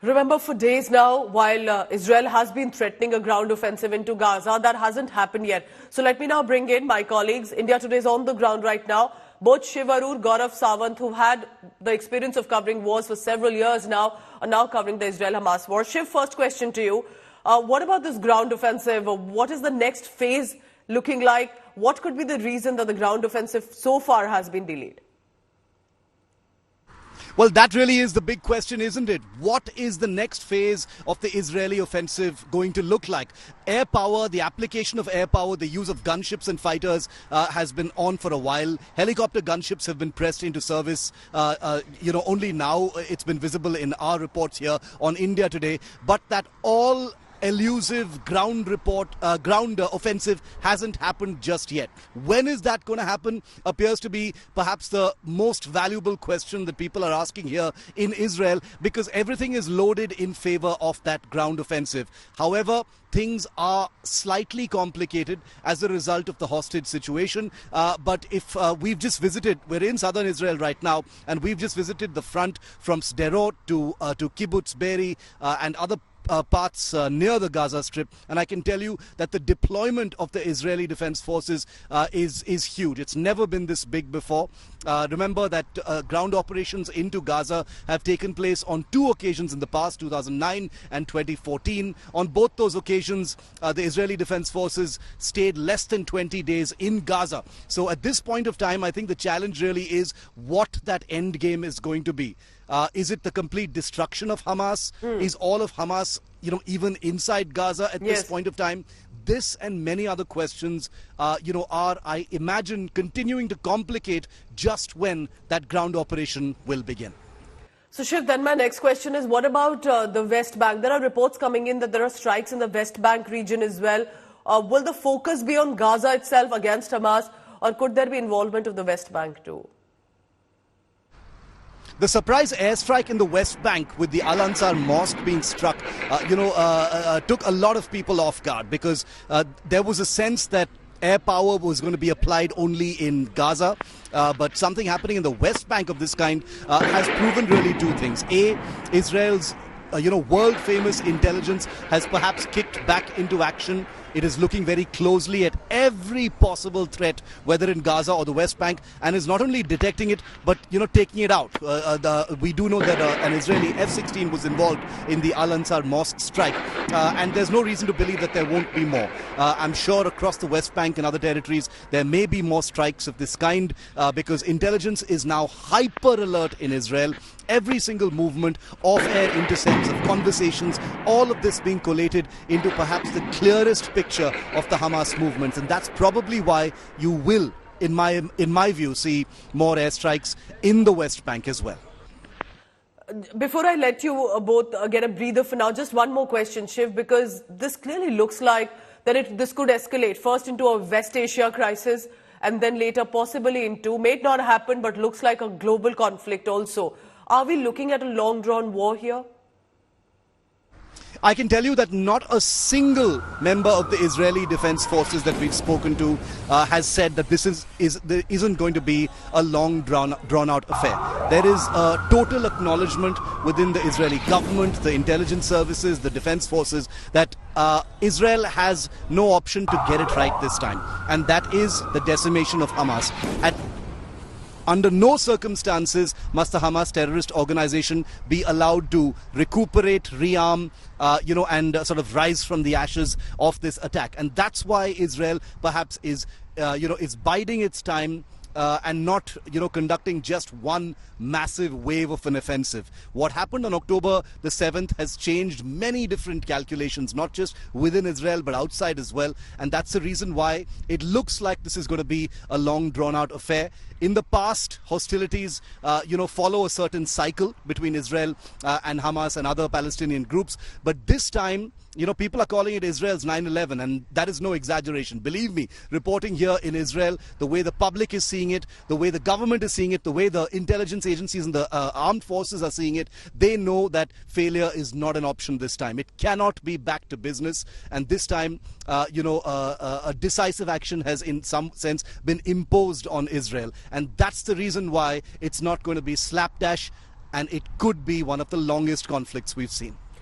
Remember, for days now, while Israel has been threatening a ground offensive into Gaza, that hasn't happened yet. So let me now bring in my colleagues. India Today is on the ground right now. Both Shiv Arur, Gaurav Sawant, who've had the experience of covering wars for several years now, are now covering the Israel-Hamas war. Shiv, first question to you. What about this ground offensive? What is the next phase looking like? What could be the reason that the ground offensive so far has been delayed? Well, that really is the big question, isn't it? What is the next phase of the Israeli offensive going to look like? Air power, the application of air power, the use of gunships and fighters has been on for a while. Helicopter gunships have been pressed into service. Only now it's been visible in our reports here on India Today. But that all elusive ground offensive hasn't happened just yet. When is that going to happen appears to be perhaps the most valuable question that people are asking here in Israel, because everything is loaded in favor of that ground offensive. However, things are slightly complicated as a result of the hostage situation. But if we're in southern Israel right now, and we've just visited the front from Sderot to Kibbutz Be'eri and other parts near the Gaza Strip, and I can tell you that the deployment of the Israeli Defense Forces is huge. It's never been this big before. Remember that ground operations into Gaza have taken place on two occasions in the past, 2009 and 2014. On both those occasions, the Israeli Defense Forces stayed less than 20 days in Gaza. So at this point of time, I think the challenge really is what that end game is going to be. Is it the complete destruction of Hamas? Is all of Hamas, even inside Gaza at this point of time? This and many other questions, are, I imagine, continuing to complicate just when that ground operation will begin. So, Shiv, then my next question is, what about the West Bank? There are reports coming in that there are strikes in the West Bank region as well. Will the focus be on Gaza itself against Hamas, or could there be involvement of the West Bank too? The surprise airstrike in the West Bank with the Al-Ansar mosque being struck, took a lot of people off guard, because there was a sense that air power was going to be applied only in Gaza. But something happening in the West Bank of this kind has proven really two things. A, Israel's world-famous intelligence has perhaps kicked back into action. It is looking very closely at every possible threat, whether in Gaza or the West Bank, and is not only detecting it, but taking it out. We do know that an Israeli F-16 was involved in the Al-Ansar mosque strike, and there's no reason to believe that there won't be more. I'm sure across the West Bank and other territories there may be more strikes of this kind, because intelligence is now hyper alert in Israel. Every single movement, off-air intercepts of conversations, all of this being collated into perhaps the clearest picture of the Hamas movements. And that's probably why you will, in my view, see more airstrikes in the West Bank as well. Before I let you both get a breather for now, just one more question, Shiv, because this clearly looks like that this could escalate first into a West Asia crisis, and then later possibly into, may not happen, but looks like a global conflict also. Are we looking at a long-drawn war here? I can tell you that not a single member of the Israeli Defense Forces that we've spoken to has said that this isn't going to be a long drawn-out affair. There is a total acknowledgement within the Israeli government, the intelligence services, the defense forces, that Israel has no option to get it right this time. And that is the decimation of Hamas. Under no circumstances must the Hamas terrorist organization be allowed to recuperate, rearm, and sort of rise from the ashes of this attack. And that's why Israel perhaps is biding its time and not, conducting just one massive wave of an offensive. What happened on October the 7th has changed many different calculations, not just within Israel, but outside as well. And that's the reason why it looks like this is going to be a long drawn-out affair. In the past, hostilities, follow a certain cycle between Israel and Hamas and other Palestinian groups. But this time, people are calling it Israel's 9/11, and that is no exaggeration. Believe me, reporting here in Israel, the way the public is seeing it, the way the government is seeing it, the way the intelligence agencies and the armed forces are seeing it, they know that failure is not an option this time. It cannot be back to business, and this time, a decisive action has in some sense been imposed on Israel. And that's the reason why it's not going to be slapdash. and it could be one of the longest conflicts we've seen.